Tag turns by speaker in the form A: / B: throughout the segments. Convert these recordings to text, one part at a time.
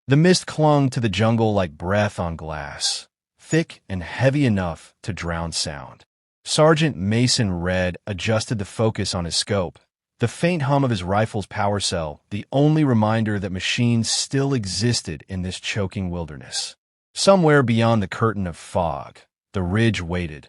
A: The mist clung to the jungle like breath on glass, thick and heavy enough to drown sound. Sergeant Mason Red adjusted the focus on his scope, the faint hum of his rifle's power cell, the only reminder that machines still existed in this choking wilderness. Somewhere beyond the curtain of fog, the ridge waited,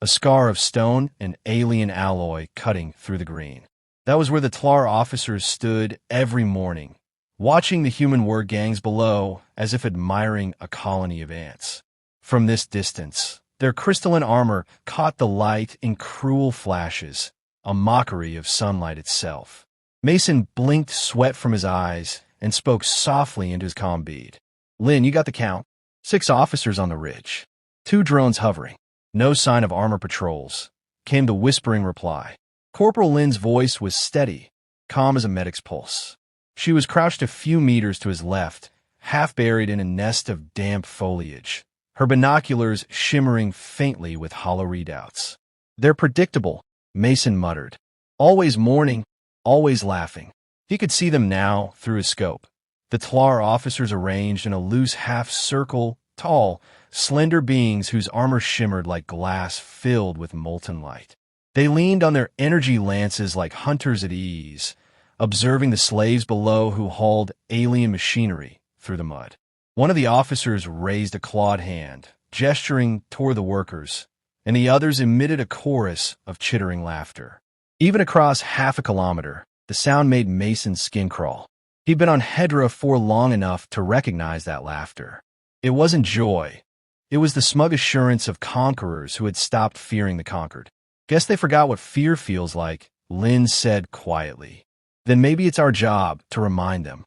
A: a scar of stone and alien alloy cutting through the green. That was where the TLAR officers stood every morning, watching the human war gangs below as if admiring a colony of ants. From this distance, their crystalline armor caught the light in cruel flashes, a mockery of sunlight itself. Mason blinked sweat from his eyes and spoke softly into his comm bead. "Lin, you got the count. 6 officers on the ridge. 2 drones hovering. No sign of armor patrols," came the whispering reply. Corporal Lin's voice was steady, calm as a medic's pulse. She was crouched a few meters to his left, half buried in a nest of damp foliage, her binoculars shimmering faintly with hollow readouts. "They're predictable," Mason muttered. "Always mourning, always laughing." He could see them now through his scope. The TLAR officers arranged in a loose half-circle, tall, slender beings whose armor shimmered like glass filled with molten light. They leaned on their energy lances like hunters at ease, observing the slaves below who hauled alien machinery through the mud. One of the officers raised a clawed hand, gesturing toward the workers, and the others emitted a chorus of chittering laughter. Even across half a kilometer, the sound made Mason's skin crawl. He'd been on Hedra IV long enough to recognize that laughter. It wasn't joy. It was the smug assurance of conquerors who had stopped fearing the conquered. "Guess they forgot what fear feels like," Lin said quietly. "Then maybe it's our job to remind them."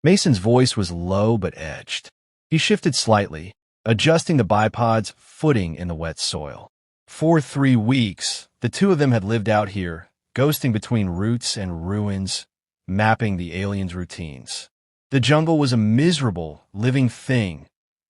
A: Mason's voice was low but edged. He shifted slightly, adjusting the bipod's footing in the wet soil. For 3 weeks, the two of them had lived out here, ghosting between roots and ruins, mapping the aliens' routines. The jungle was a miserable, living thing,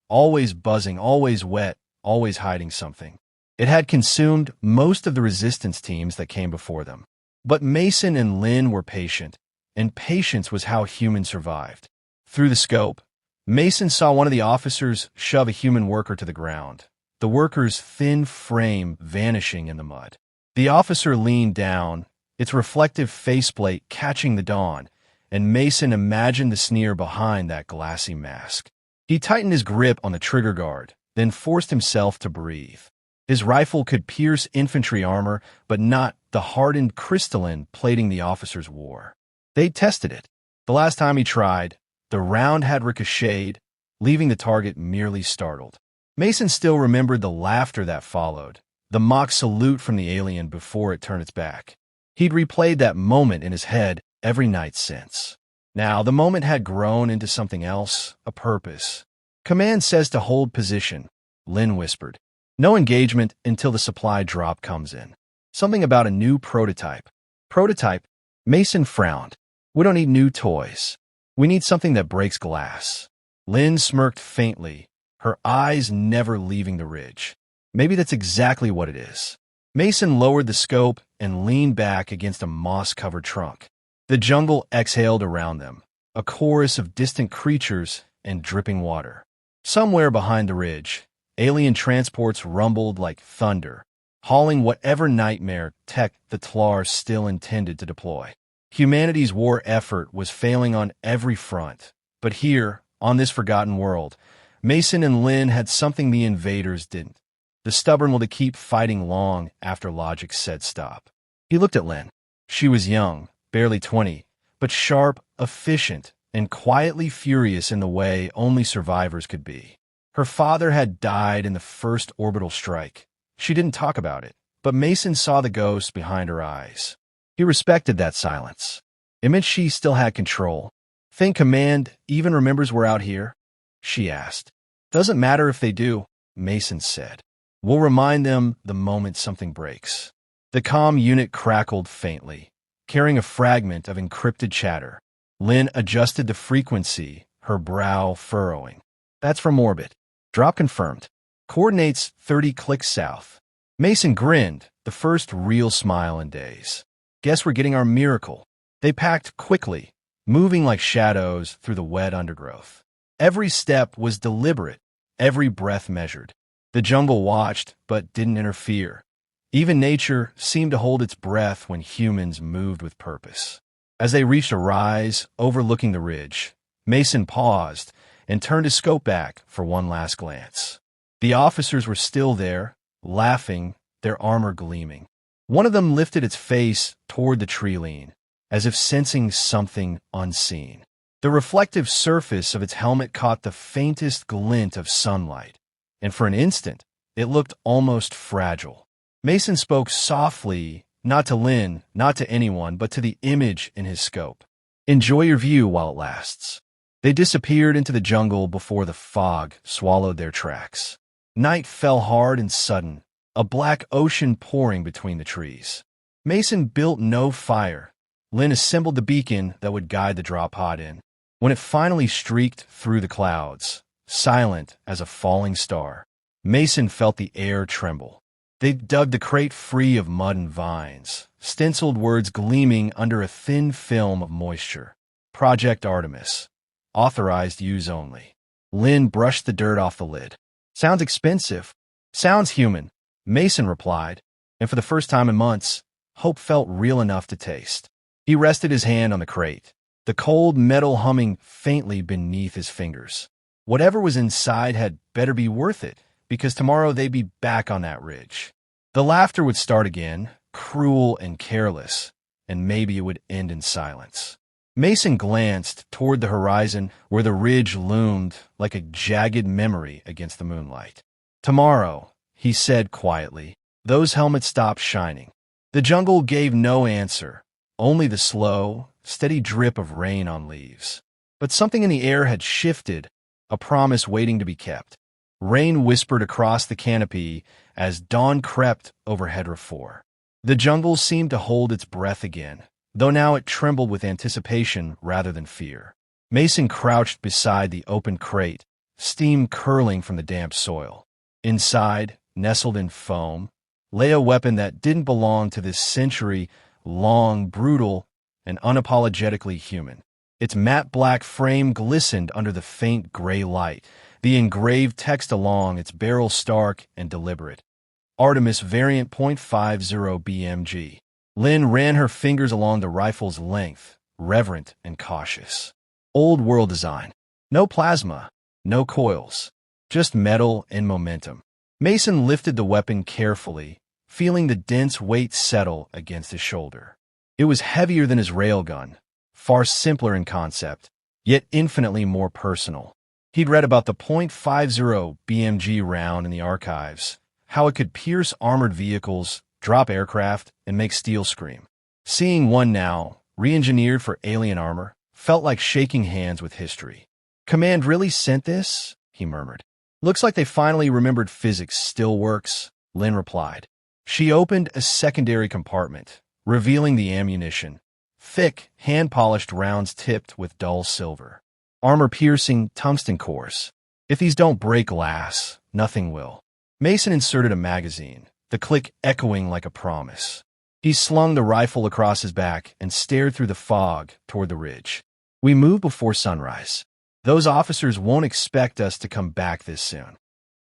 A: always buzzing, always wet, always hiding something. It had consumed most of the resistance teams that came before them. But Mason and Lin were patient, and patience was how humans survived. Through the scope, Mason saw one of the officers shove a human worker to the ground, the worker's thin frame vanishing in the mud. The officer leaned down, its reflective faceplate catching the dawn, and Mason imagined the sneer behind that glassy mask. He tightened his grip on the trigger guard, then forced himself to breathe. His rifle could pierce infantry armor, but not the hardened crystalline plating the officers wore. They'd tested it. The last time he tried, the round had ricocheted, leaving the target merely startled. Mason still remembered the laughter that followed, the mock salute from the alien before it turned its back. He'd replayed that moment in his head every night since. Now, the moment had grown into something else, a purpose. "Command says to hold position," Lin whispered. "No engagement until the supply drop comes in." Something about a new prototype. Prototype? Mason frowned. "We don't need new toys. We need something that breaks glass." Lin smirked faintly, her eyes never leaving the ridge. "Maybe that's exactly what it is." Mason lowered the scope and leaned back against a moss-covered trunk. The jungle exhaled around them, a chorus of distant creatures and dripping water. Somewhere behind the ridge, alien transports rumbled like thunder, hauling whatever nightmare tech the TLAR still intended to deploy. Humanity's war effort was failing on every front, but here, on this forgotten world, Mason and Lin had something the invaders didn't: the stubborn will to keep fighting long after logic said stop. He looked at Lin. She was young, barely 20, but sharp, efficient, and quietly furious in the way only survivors could be. Her father had died in the first orbital strike. She didn't talk about it, but Mason saw the ghost behind her eyes. He respected that silence. It meant she still had control. "Think Command even remembers we're out here?" she asked. "Doesn't matter if they do," Mason said. "We'll remind them the moment something breaks." The comm unit crackled faintly, carrying a fragment of encrypted chatter. Lin adjusted the frequency, her brow furrowing. "That's from orbit. Drop confirmed. Coordinates 30 clicks south." Mason grinned, the first real smile in days. "Guess we're getting our miracle." They packed quickly, moving like shadows through the wet undergrowth. Every step was deliberate, every breath measured. The jungle watched, but didn't interfere. Even nature seemed to hold its breath when humans moved with purpose. As they reached a rise overlooking the ridge, Mason paused and turned his scope back for one last glance. The officers were still there, laughing, their armor gleaming. One of them lifted its face toward the tree lean, as if sensing something unseen. The reflective surface of its helmet caught the faintest glint of sunlight, and for an instant, it looked almost fragile. Mason spoke softly, not to Linh, not to anyone, but to the image in his scope. "Enjoy your view while it lasts." They disappeared into the jungle before the fog swallowed their tracks. Night fell hard and sudden, a black ocean pouring between the trees. Mason built no fire. Linh assembled the beacon that would guide the drop pod in. When it finally streaked through the clouds, silent as a falling star, Mason felt the air tremble. They dug the crate free of mud and vines, stenciled words gleaming under a thin film of moisture. Project Artemis. Authorized use only. Linh brushed the dirt off the lid. "Sounds expensive." "Sounds human," Mason replied, and for the first time in months, hope felt real enough to taste. He rested his hand on the crate, the cold metal humming faintly beneath his fingers. Whatever was inside had better be worth it, because tomorrow they'd be back on that ridge. The laughter would start again, cruel and careless, and maybe it would end in silence. Mason glanced toward the horizon where the ridge loomed like a jagged memory against the moonlight. "Tomorrow," he said quietly, those helmets stopped shining. The jungle gave no answer, only the slow, steady drip of rain on leaves. But something in the air had shifted, a promise waiting to be kept. Rain whispered across the canopy as dawn crept over Hedra IV. The jungle seemed to hold its breath again, though now it trembled with anticipation rather than fear. Mason crouched beside the open crate, steam curling from the damp soil. Inside, nestled in foam, lay a weapon that didn't belong to this century, long, brutal, and unapologetically human. Its matte black frame glistened under the faint gray light, the engraved text along its barrel stark and deliberate. Artemis Variant .50 BMG. Linh ran her fingers along the rifle's length, reverent and cautious. Old world design. No plasma, no coils, just metal and momentum. Mason lifted the weapon carefully, feeling the dense weight settle against his shoulder. It was heavier than his railgun, far simpler in concept, yet infinitely more personal. He'd read about the .50 BMG round in the archives, how it could pierce armored vehicles, drop aircraft, and make steel scream. Seeing one now, re-engineered for alien armor, felt like shaking hands with history. "Command really sent this?" he murmured. "Looks like they finally remembered physics still works," Linh replied. She opened a secondary compartment, revealing the ammunition. Thick, hand-polished rounds tipped with dull silver. Armor-piercing tungsten cores. If these don't break glass, nothing will. Mason inserted a magazine, the click echoing like a promise. He slung the rifle across his back and stared through the fog toward the ridge. "We move before sunrise. Those officers won't expect us to come back this soon."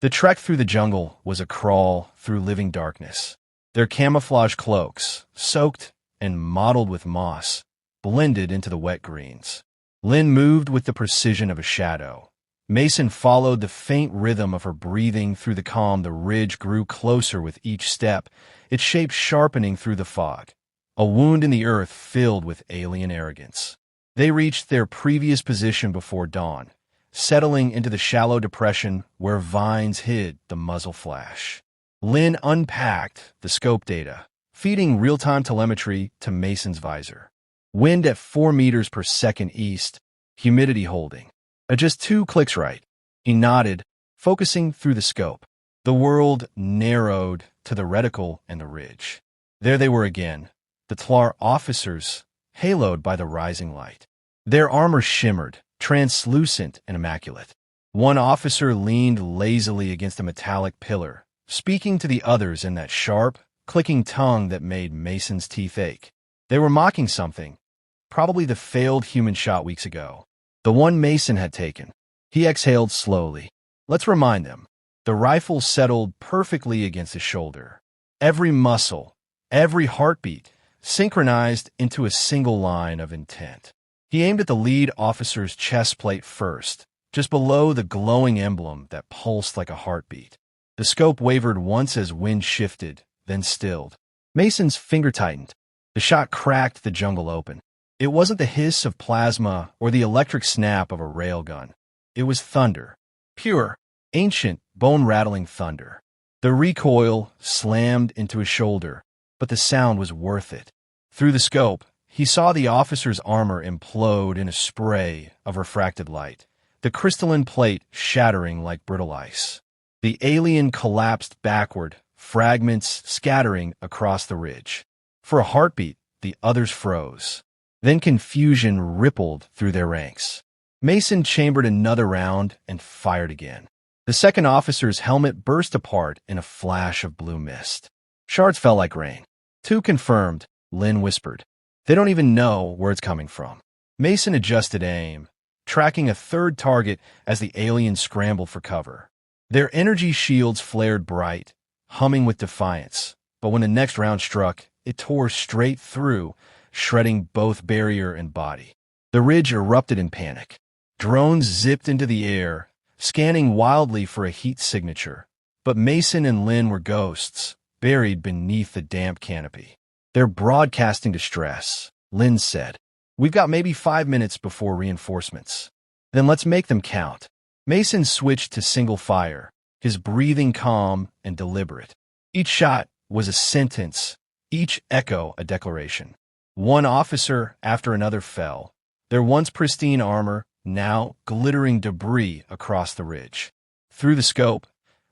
A: The trek through the jungle was a crawl through living darkness. Their camouflage cloaks, soaked and mottled with moss, blended into the wet greens. Linh moved with the precision of a shadow. Mason followed the faint rhythm of her breathing through the calm. The ridge grew closer with each step, its shape sharpening through the fog, a wound in the earth filled with alien arrogance. They reached their previous position before dawn, settling into the shallow depression where vines hid the muzzle flash. Linh unpacked the scope data, feeding real-time telemetry to Mason's visor. Wind at 4 meters per second east, humidity holding. At just 2 clicks right. He nodded, focusing through the scope. The world narrowed to the reticle and the ridge. There they were again, the Tlar officers, haloed by the rising light. Their armor shimmered, translucent and immaculate. One officer leaned lazily against a metallic pillar, speaking to the others in that sharp, clicking tongue that made Mason's teeth ache. They were mocking something, probably the failed human shot weeks ago, the one Mason had taken. He exhaled slowly. Let's remind them. The rifle settled perfectly against his shoulder. Every muscle, every heartbeat, synchronized into a single line of intent. He aimed at the lead officer's chest plate first, just below the glowing emblem that pulsed like a heartbeat. The scope wavered once as wind shifted, then stilled. Mason's finger tightened. The shot cracked the jungle open. It wasn't the hiss of plasma or the electric snap of a railgun. It was thunder. Pure, ancient, bone-rattling thunder. The recoil slammed into his shoulder, but the sound was worth it. Through the scope, he saw the officer's armor implode in a spray of refracted light, the crystalline plate shattering like brittle ice. The alien collapsed backward, fragments scattering across the ridge. For a heartbeat, the others froze. Then confusion rippled through their ranks. Mason chambered another round and fired again. The second officer's helmet burst apart in a flash of blue mist. Shards fell like rain. "Two confirmed," Linh whispered. "They don't even know where it's coming from." Mason adjusted aim, tracking a third target as the aliens scrambled for cover. Their energy shields flared bright, humming with defiance, but when the next round struck, it tore straight through, shredding both barrier and body. The ridge erupted in panic. Drones zipped into the air, scanning wildly for a heat signature, but Mason and Linh were ghosts, buried beneath the damp canopy. "They're broadcasting distress," Linh said. "We've got maybe 5 minutes before reinforcements." "Then let's make them count." Mason switched to single fire, his breathing calm and deliberate. Each shot was a sentence, each echo a declaration. One officer after another fell, their once pristine armor now glittering debris across the ridge. Through the scope,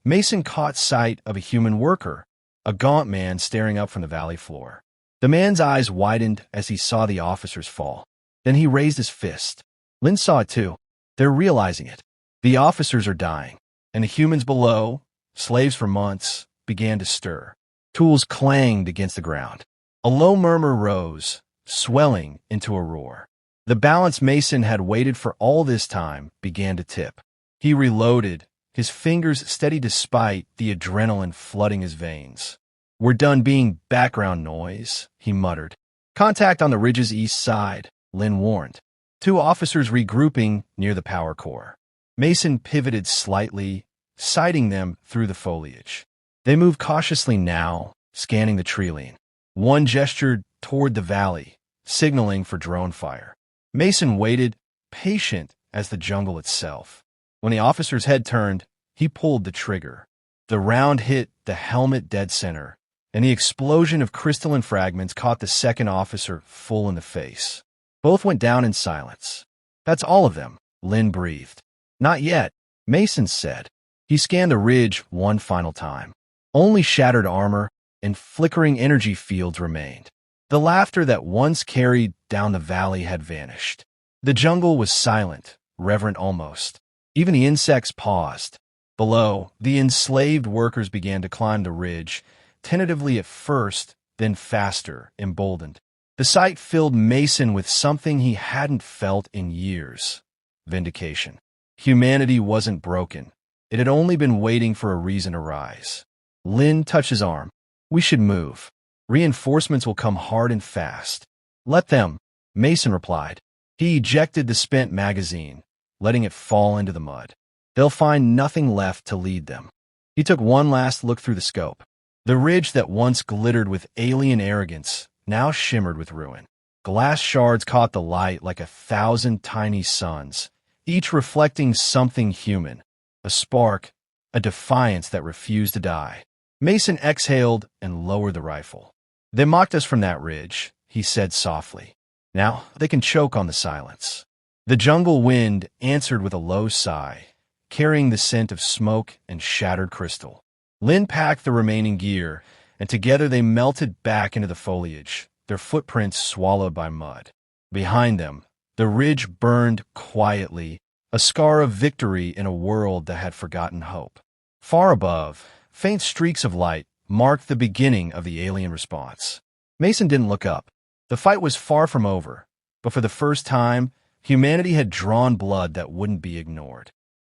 A: Mason caught sight of a human worker, a gaunt man staring up from the valley floor. The man's eyes widened as he saw the officers fall. Then he raised his fist. Linh saw it too. They're realizing it. The officers are dying, and the humans below, slaves for months, began to stir. Tools clanged against the ground. A low murmur rose, swelling into a roar. The balance Mason had waited for all this time began to tip. He reloaded, his fingers steady despite the adrenaline flooding his veins. "We're done being background noise," he muttered. "Contact on the ridge's east side," Linh warned. Two officers regrouping near the power core. Mason pivoted slightly, sighting them through the foliage. They moved cautiously now, scanning the tree line. One gestured toward the valley, signaling for drone fire. Mason waited, patient as the jungle itself. When the officer's head turned, he pulled the trigger. The round hit the helmet dead center, and the explosion of crystalline fragments caught the second officer full in the face. Both went down in silence. "That's all of them," Linh breathed. "Not yet," Mason said. He scanned the ridge one final time. Only shattered armor and flickering energy fields remained. The laughter that once carried down the valley had vanished. The jungle was silent, reverent almost. Even the insects paused. Below, the enslaved workers began to climb the ridge, tentatively at first, then faster, emboldened. The sight filled Mason with something he hadn't felt in years: vindication. Humanity wasn't broken. It had only been waiting for a reason to rise. Linh touched his arm. "We should move. Reinforcements will come hard and fast." "Let them," Mason replied. He ejected the spent magazine, letting it fall into the mud. "They'll find nothing left to lead them." He took one last look through the scope. The ridge that once glittered with alien arrogance now shimmered with ruin. Glass shards caught the light like 1,000 tiny suns, each reflecting something human, a spark, a defiance that refused to die. Mason exhaled and lowered the rifle. "They mocked us from that ridge," he said softly. "Now they can choke on the silence." The jungle wind answered with a low sigh, carrying the scent of smoke and shattered crystal. Linh packed the remaining gear, and together they melted back into the foliage, their footprints swallowed by mud. Behind them, the ridge burned quietly, a scar of victory in a world that had forgotten hope. Far above, faint streaks of light marked the beginning of the alien response. Mason didn't look up. The fight was far from over, but for the first time, humanity had drawn blood that wouldn't be ignored.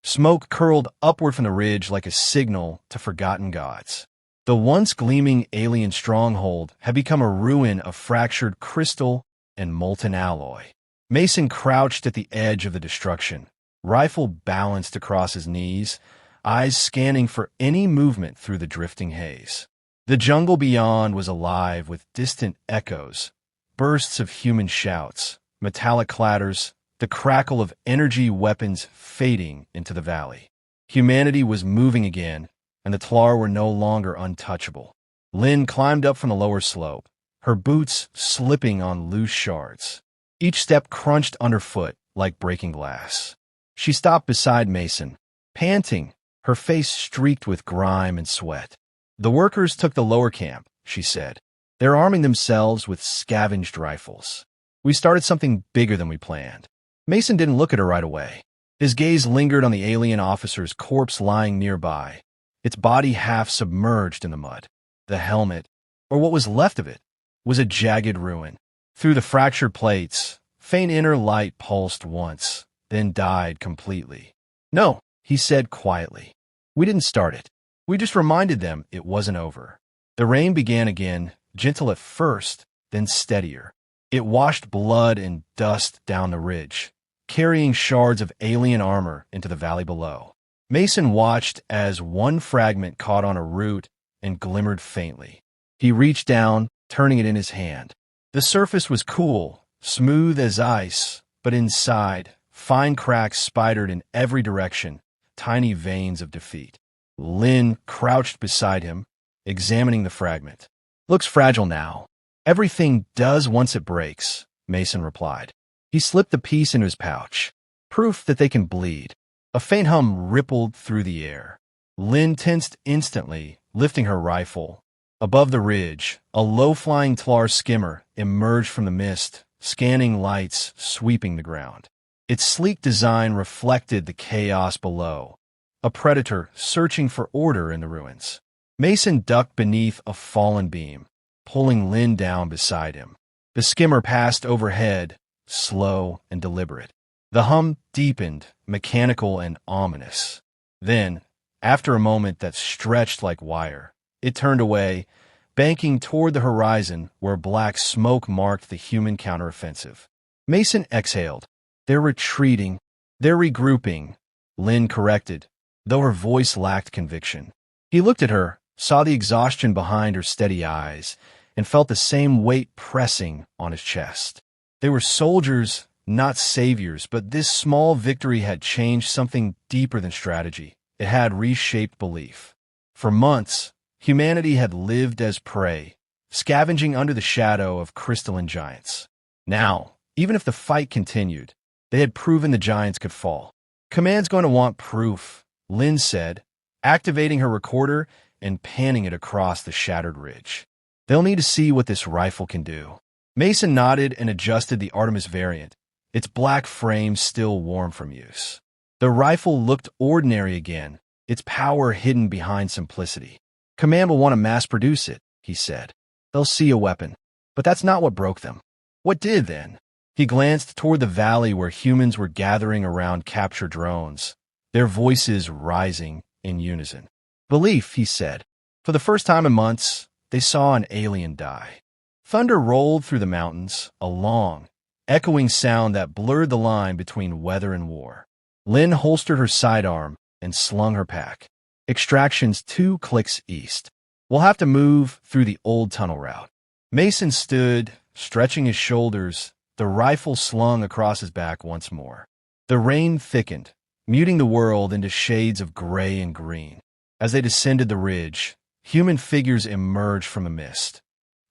A: Smoke curled upward from the ridge like a signal to forgotten gods. The once gleaming alien stronghold had become a ruin of fractured crystal and molten alloy. Mason crouched at the edge of the destruction, rifle balanced across his knees, eyes scanning for any movement through the drifting haze. The jungle beyond was alive with distant echoes, bursts of human shouts, metallic clatters, the crackle of energy weapons fading into the valley. Humanity was moving again, and the Tlar were no longer untouchable. Linh climbed up from the lower slope, her boots slipping on loose shards. Each step crunched underfoot like breaking glass. She stopped beside Mason, panting, her face streaked with grime and sweat. "The workers took the lower camp," she said. "They're arming themselves with scavenged rifles. We started something bigger than we planned." Mason didn't look at her right away. His gaze lingered on the alien officer's corpse lying nearby, its body half submerged in the mud. The helmet, or what was left of it, was a jagged ruin. Through the fractured plates, faint inner light pulsed once, then died completely. "No," he said quietly. "We didn't start it. We just reminded them it wasn't over." The rain began again, gentle at first, then steadier. It washed blood and dust down the ridge, carrying shards of alien armor into the valley below. Mason watched as one fragment caught on a root and glimmered faintly. He reached down, turning it in his hand. The surface was cool, smooth as ice, but inside, fine cracks spidered in every direction, tiny veins of defeat. Linh crouched beside him, examining the fragment. "Looks fragile now. Everything does once it breaks," Mason replied. He slipped the piece into his pouch. "Proof that they can bleed." A faint hum rippled through the air. Linh tensed instantly, lifting her rifle. Above the ridge, a low-flying Tlar skimmer emerged from the mist, scanning lights sweeping the ground. Its sleek design reflected the chaos below, a predator searching for order in the ruins. Mason ducked beneath a fallen beam, pulling Linh down beside him. The skimmer passed overhead, slow and deliberate. The hum deepened, mechanical and ominous. Then, after a moment that stretched like wire, it turned away, banking toward the horizon where black smoke marked the human counteroffensive. Mason exhaled. "They're retreating. They're regrouping," Linh corrected, though her voice lacked conviction. He looked at her, saw the exhaustion behind her steady eyes, and felt the same weight pressing on his chest. They were soldiers, not saviors, but this small victory had changed something deeper than strategy. It had reshaped belief. For months, humanity had lived as prey, scavenging under the shadow of crystalline giants. Now, even if the fight continued, they had proven the giants could fall. "Command's going to want proof," Linh said, activating her recorder and panning it across the shattered ridge. "They'll need to see what this rifle can do." Mason nodded and adjusted the Artemis Variant, its black frame still warm from use. The rifle looked ordinary again, its power hidden behind simplicity. "Command will want to mass-produce it," he said. "They'll see a weapon. But that's not what broke them." "What did, then?" He glanced toward the valley where humans were gathering around captured drones, their voices rising in unison. "Belief," he said. For the first time in months, they saw an alien die. Thunder rolled through the mountains, a long, echoing sound that blurred the line between weather and war. Linh holstered her sidearm and slung her pack. "Extraction's 2 clicks east. We'll have to move through the old tunnel route." Mason stood, stretching his shoulders, the rifle slung across his back once more. The rain thickened, muting the world into shades of gray and green. As they descended the ridge, human figures emerged from the mist.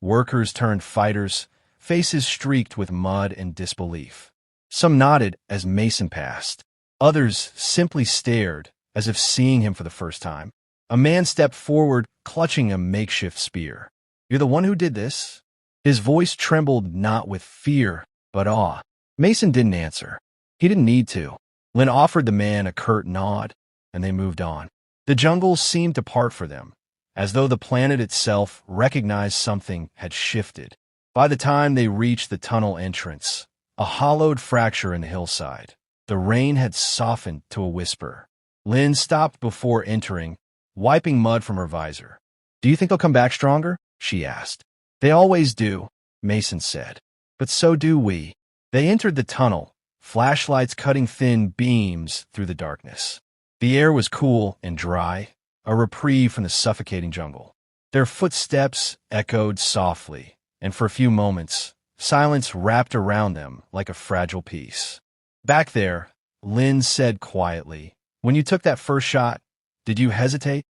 A: Workers turned fighters, faces streaked with mud and disbelief. Some nodded as Mason passed. Others simply stared, as if seeing him for the first time. A man stepped forward, clutching a makeshift spear. "You're the one who did this?" His voice trembled not with fear, but awe. Mason didn't answer. He didn't need to. Linh offered the man a curt nod, and they moved on. The jungle seemed to part for them, as though the planet itself recognized something had shifted. By the time they reached the tunnel entrance, a hollowed fracture in the hillside, the rain had softened to a whisper. Linh stopped before entering, wiping mud from her visor. Do you think they'll come back stronger? She asked. They always do, Mason said. But so do we. They entered the tunnel, flashlights cutting thin beams through the darkness. The air was cool and dry, a reprieve from the suffocating jungle. Their footsteps echoed softly, and for a few moments, silence wrapped around them like a fragile peace. Back there, Linh said quietly, when you took that first shot, did you hesitate?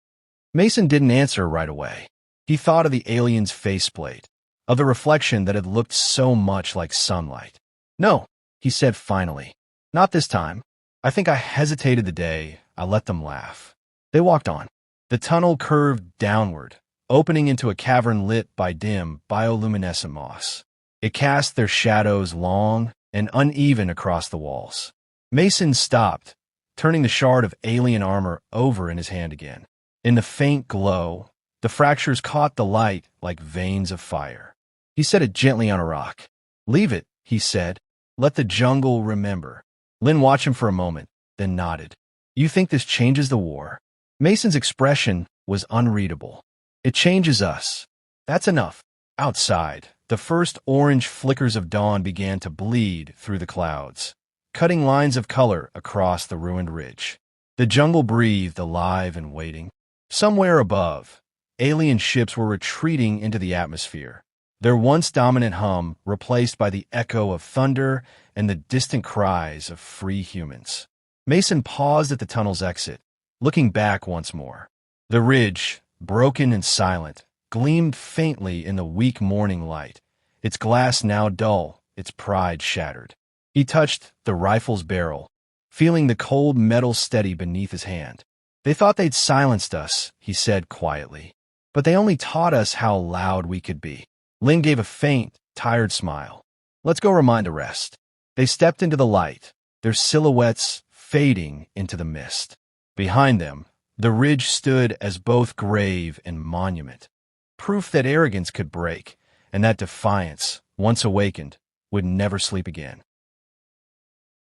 A: Mason didn't answer right away. He thought of the alien's faceplate, of the reflection that had looked so much like sunlight. No, he said finally. Not this time. I think I hesitated the day I let them laugh. They walked on. The tunnel curved downward, opening into a cavern lit by dim, bioluminescent moss. It cast their shadows long and uneven across the walls. Mason stopped, turning the shard of alien armor over in his hand again. In the faint glow, the fractures caught the light like veins of fire. He set it gently on a rock. Leave it, he said. Let the jungle remember. Linh watched him for a moment, then nodded. You think this changes the war? Mason's expression was unreadable. It changes us. That's enough. Outside, the first orange flickers of dawn began to bleed through the clouds, cutting lines of color across the ruined ridge. The jungle breathed alive and waiting. Somewhere above, alien ships were retreating into the atmosphere, their once dominant hum replaced by the echo of thunder and the distant cries of free humans. Mason paused at the tunnel's exit, looking back once more. The ridge, broken and silent, gleamed faintly in the weak morning light, its glass now dull, its pride shattered. He touched the rifle's barrel, feeling the cold metal steady beneath his hand. They thought they'd silenced us, he said quietly, but they only taught us how loud we could be. Linh gave a faint, tired smile. Let's go remind the rest. They stepped into the light, their silhouettes fading into the mist. Behind them, the ridge stood as both grave and monument, proof that arrogance could break, and that defiance, once awakened, would never sleep again.